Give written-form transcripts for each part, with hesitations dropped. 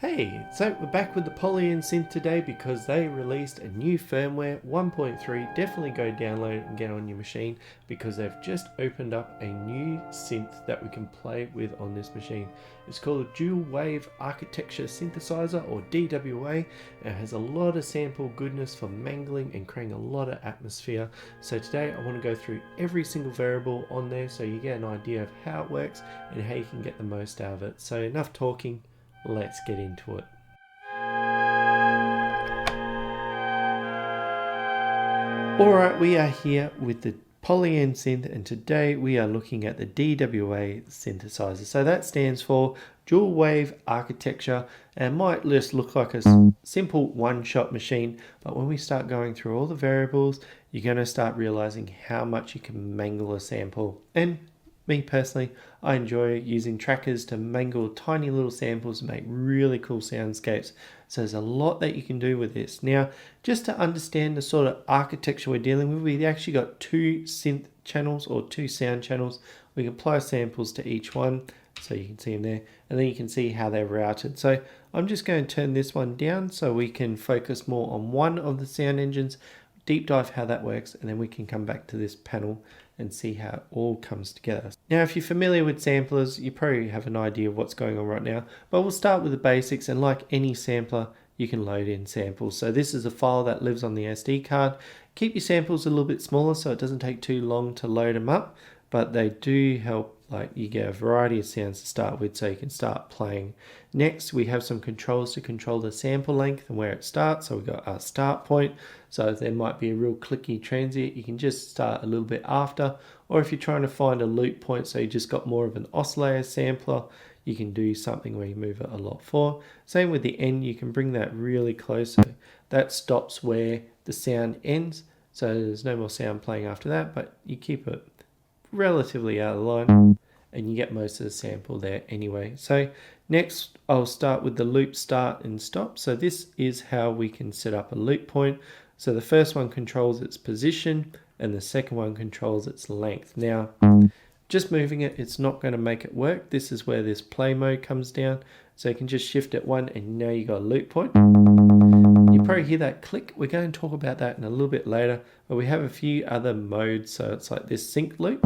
Hey, so we're back with the Polyend Synth today because they released a new firmware 1.3. Definitely go download it and get on your machine because they've just opened up a new synth that we can play with on this machine. It's called Duel Wave Architecture Synthesizer, or DWA. It has a lot of sample goodness for mangling and creating a lot of atmosphere. So today I want to go through every single variable on there so you get an idea of how it works and how you can get the most out of it. So enough talking. Let's get into it. Alright, we are here with the Polyend Synth, and today we are looking at the DWA synthesizer. So that stands for Dual Wave Architecture, and might just look like a simple one-shot machine, but when we start going through all the variables, you're going to start realizing how much you can mangle a sample. And me personally, I enjoy using trackers to mangle tiny little samples and make really cool soundscapes. So there's a lot that you can do with this. Now, just to understand the sort of architecture we're dealing with, we've actually got two synth channels or two sound channels. We can apply samples to each one, so you can see them there, and then you can see how they're routed. So I'm just going to turn this one down so we can focus more on one of the sound engines, deep dive how that works, and then we can come back to this panel and see how it all comes together. Now, if you're familiar with samplers, you probably have an idea of what's going on right now, but we'll start with the basics, and like any sampler, you can load in samples. So this is a file that lives on the SD card. Keep your samples a little bit smaller so it doesn't take too long to load them up, but they do help. Like, you get a variety of sounds to start with so you can start playing. Next, we have some controls to control the sample length and where it starts. So we've got our start point. So if there might be a real clicky transient, you can just start a little bit after. Or if you're trying to find a loop point, so you just got more of an oscillator sampler, you can do something where you move it a lot forward. Same with the end, you can bring that really close. So that stops where the sound ends. So there's no more sound playing after that, but you keep it relatively out of line and you get most of the sample there anyway. So next I'll start with the loop start and stop. So this is how we can set up a loop point. So the first one controls its position and the second one controls its length. Now, just moving it, it's not going to make it work. This is where this play mode comes down. So you can just shift it one and now you got a loop point. You probably hear that click. We're going to talk about that in a little bit later, but we have a few other modes. So it's like this sync loop.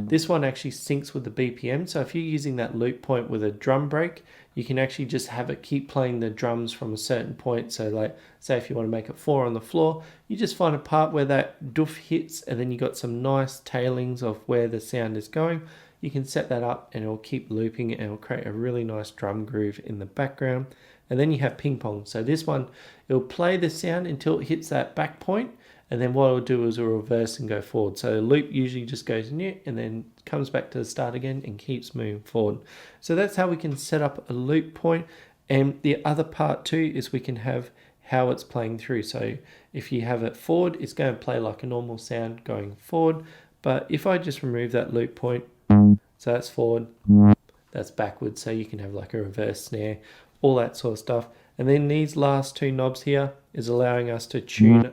This one actually syncs with the BPM. So if you're using that loop point with a drum break, you can actually just have it keep playing the drums from a certain point. So like, say if you want to make it 4 on the floor, you just find a part where that doof hits and then you got some nice tailings of where the sound is going. You can set that up and it'll keep looping and it'll create a really nice drum groove in the background. And then you have ping pong. So this one, it'll play the sound until it hits that back point. And then what it'll do is it'll reverse and go forward. So the loop usually just goes near and then comes back to the start again and keeps moving forward. So that's how we can set up a loop point. And the other part too is we can have how it's playing through. So if you have it forward, it's going to play like a normal sound going forward. But if I just remove that loop point, so that's forward, that's backwards. So you can have like a reverse snare, all that sort of stuff. And then these last two knobs here is allowing us to tune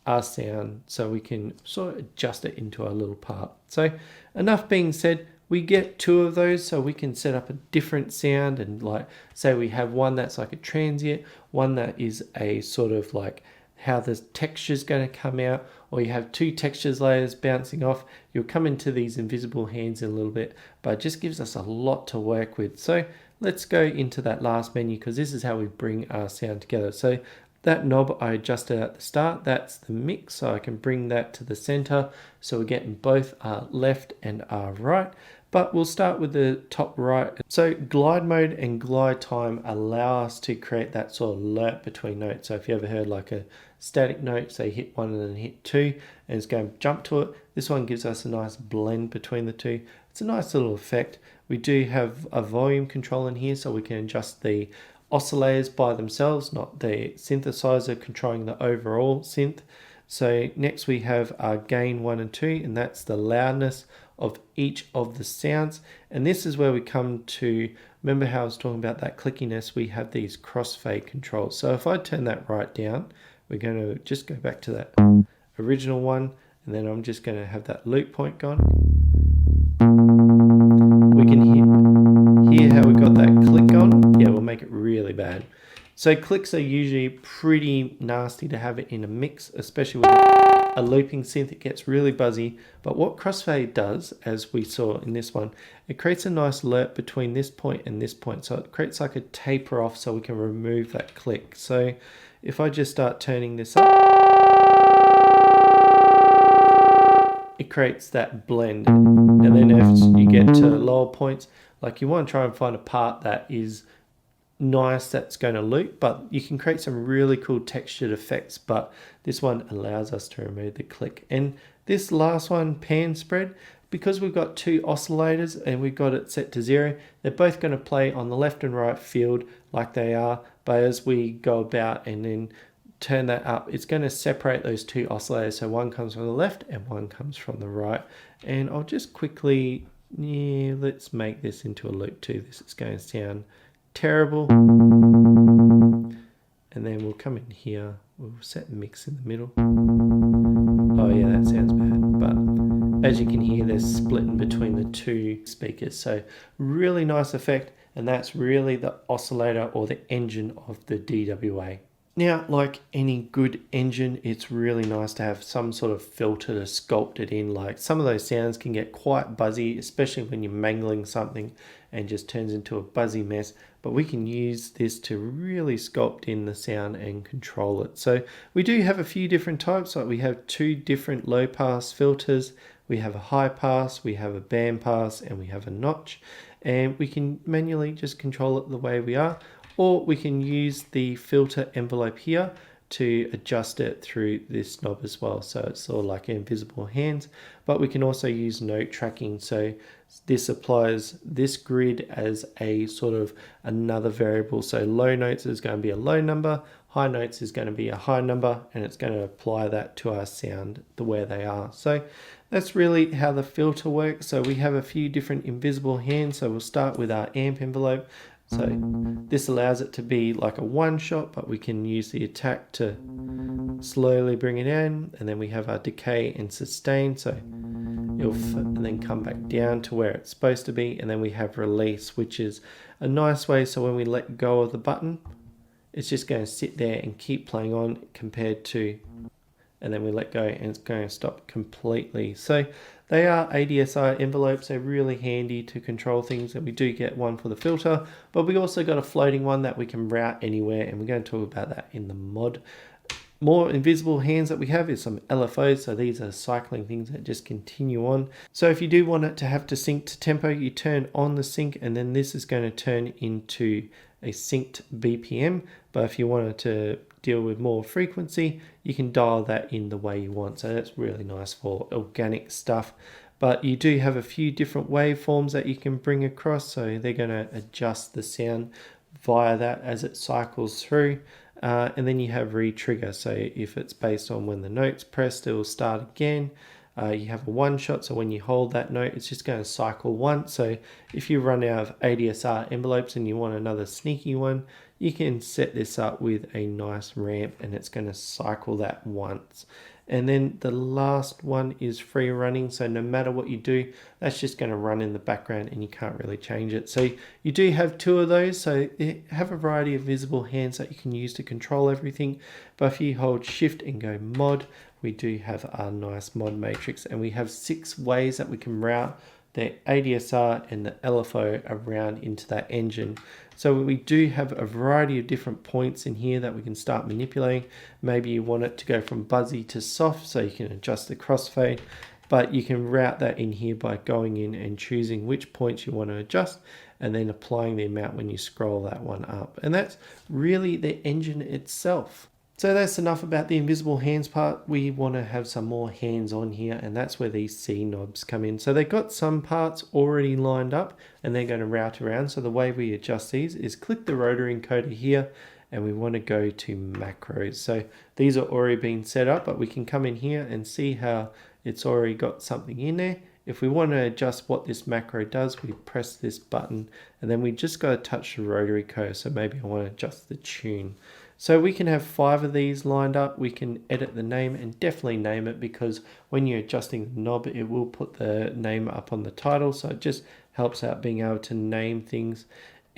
our sound so we can sort of adjust it into our little part. So enough being said, we get two of those so we can set up a different sound, and like say we have one that's like a transient, one that is a sort of like how the texture is going to come out, or you have two textures layers bouncing off. You'll come into these invisible hands in a little bit, but it just gives us a lot to work with. So let's go into that last menu because this is how we bring our sound together. So that knob I adjusted at the start, that's the mix, so I can bring that to the center so we're getting both our left and our right. But we'll start with the top right. So glide mode and glide time allow us to create that sort of alert between notes. So if you ever heard like a static note, say hit 1 and then hit 2 and it's going to jump to it, this one gives us a nice blend between the two. It's a nice little effect. We do have a volume control in here so we can adjust the oscillators by themselves, not the synthesizer controlling the overall synth. So next we have our gain 1 and 2, and that's the loudness of each of the sounds. And this is where we come to, remember how I was talking about that clickiness, we have these crossfade controls. So if I turn that right down, we're going to just go back to that original one, and then I'm just going to have that loop point gone. We can hear how we got that click on. Yeah, So clicks are usually pretty nasty to have it in a mix, especially with a looping synth. It gets really buzzy. But what crossfade does, as we saw in this one, it creates a nice alert between this point and this point. So it creates like a taper off so we can remove that click. So if I just start turning this up, it creates that blend. And then as you get to lower points, like you want to try and find a part that is nice that's going to loop, but you can create some really cool textured effects, but this one allows us to remove the click. And this last one, pan spread, because we've got two oscillators and we've got it set to 0, they're both going to play on the left and right field like they are, but as we go about and then turn that up, it's going to separate those two oscillators, so one comes from the left and one comes from the right. And I'll just quickly, let's make this into a loop too. This is going to sound terrible. And then we'll come in here, we'll set mix in the middle. Oh yeah, that sounds bad, but as you can hear, there's splitting between the two speakers, so really nice effect. And that's really the oscillator or the engine of the DWA. Now, like any good engine, it's really nice to have some sort of filter to sculpt it in. Like some of those sounds can get quite buzzy, especially when you're mangling something and just turns into a buzzy mess. But we can use this to really sculpt in the sound and control it. So we do have a few different types. Like we have 2 different low pass filters. We have a high pass, we have a band pass, and we have a notch. And we can manually just control it the way we are. Or we can use the filter envelope here to adjust it through this knob as well. So it's sort of like invisible hands, but we can also use note tracking. So this applies this grid as a sort of another variable. So low notes is going to be a low number, high notes is going to be a high number, and it's going to apply that to our sound the way they are. So that's really how the filter works. So we have a few different invisible hands. So we'll start with our amp envelope. So this allows it to be like a one shot, but we can use the attack to slowly bring it in. And then we have our decay and sustain. So it'll and then come back down to where it's supposed to be. And then we have release, which is a nice way. So when we let go of the button, it's just going to sit there and keep playing on compared to, and then we let go and it's going to stop completely. So they are ADSR envelopes. They're really handy to control things, and we do get one for the filter, but we also got a floating one that we can route anywhere, and we're going to talk about that in the mod. More invisible hands that we have is some LFOs, so these are cycling things that just continue on. So if you do want it to have to sync to tempo, you turn on the sync, and then this is going to turn into a synced BPM. But if you wanted to deal with more frequency, you can dial that in the way you want. So that's really nice for organic stuff. But you do have a few different waveforms that you can bring across, so they're going to adjust the sound via that as it cycles through. And then you have re-trigger, so if it's based on when the note's pressed, it will start again. You have a one shot, so when you hold that note, it's just going to cycle once. So if you run out of ADSR envelopes and you want another sneaky one, you can set this up with a nice ramp and it's going to cycle that once. And then the last one is free running, so no matter what you do, that's just going to run in the background and you can't really change it. So you do have 2 of those, so you have a variety of visible hands that you can use to control everything. But if you hold shift and go mod, we do have our nice mod matrix, and we have 6 ways that we can route the ADSR and the LFO around into that engine. So we do have a variety of different points in here that we can start manipulating. Maybe you want it to go from buzzy to soft, so you can adjust the crossfade, but you can route that in here by going in and choosing which points you want to adjust and then applying the amount when you scroll that one up. And that's really the engine itself. So that's enough about the invisible hands part. We want to have some more hands on here, and that's where these C knobs come in. So they've got some parts already lined up and they're going to route around. So the way we adjust these is click the rotary encoder here, and we want to go to macros. So these are already been set up, but we can come in here and see how it's already got something in there. If we want to adjust what this macro does, we press this button and then we just got to touch the rotary encoder. So maybe I want to adjust the tune. So we can have 5 of these lined up. We can edit the name and definitely name it, because when you're adjusting the knob, it will put the name up on the title. So it just helps out being able to name things.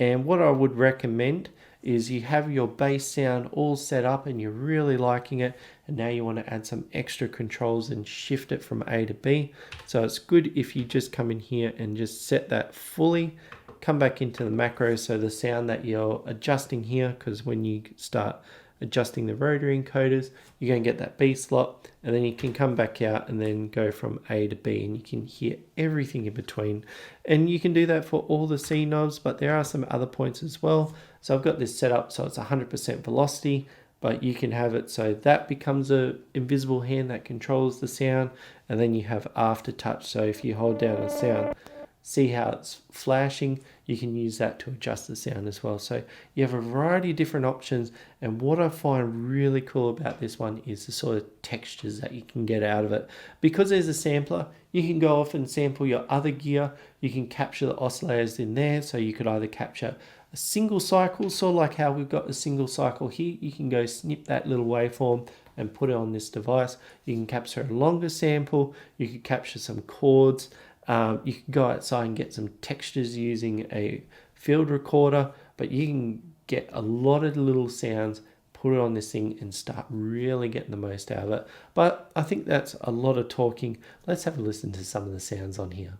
And what I would recommend is you have your bass sound all set up and you're really liking it, and now you want to add some extra controls and shift it from A to B. So it's good if you just come in here and just set that fully, come back into the macro, so the sound that you're adjusting here, because when you start adjusting the rotary encoders, you're going to get that B slot, and then you can come back out and then go from A to B, and you can hear everything in between. And you can do that for all the C knobs, but there are some other points as well. So I've got this set up so it's 100% velocity, but you can have it so that becomes a invisible hand that controls the sound, and then you have aftertouch. So if you hold down a sound, see how it's flashing, you can use that to adjust the sound as well. So you have a variety of different options, and what I find really cool about this one is the sort of textures that you can get out of it. Because there's a sampler, you can go off and sample your other gear, you can capture the oscillators in there, so you could either capture a single cycle, sort of like how we've got the single cycle here. You can go snip that little waveform and put it on this device. You can capture a longer sample, you can capture some chords. You can go outside and get some textures using a field recorder, but you can get a lot of little sounds, put it on this thing and start really getting the most out of it. But I think that's a lot of talking. Let's have a listen to some of the sounds on here.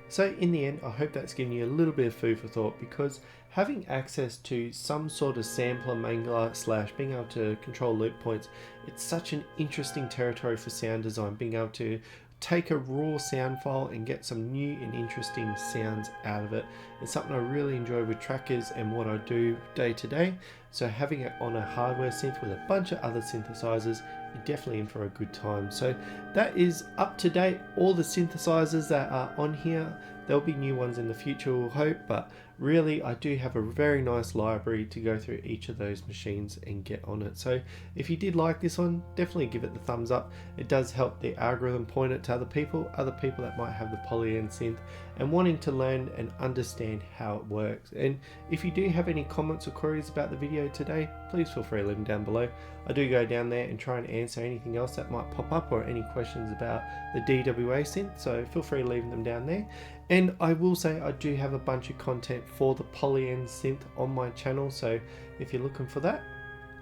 So in the end, I hope that's given you a little bit of food for thought, because having access to some sort of sampler mangler / being able to control loop points, it's such an interesting territory for sound design, being able to take a raw sound file and get some new and interesting sounds out of it. It's something I really enjoy with trackers and what I do day to day. So having it on a hardware synth with a bunch of other synthesizers, you're definitely in for a good time. So that is up to date, all the synthesizers that are on here. There'll be new ones in the future, we'll hope, but really I do have a very nice library to go through each of those machines and get on it. So if you did like this one, definitely give it the thumbs up. It does help the algorithm point it to other people that might have the Polyend Synth and wanting to learn and understand how it works. And if you do have any comments or queries about the video today, please feel free to leave them down below. I do go down there and try and answer anything else that might pop up or any questions about the DWA synth, so feel free to leave them down there. And I will say I do have a bunch of content for the Polyend Synth on my channel, so if you're looking for that,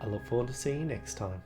I look forward to seeing you next time.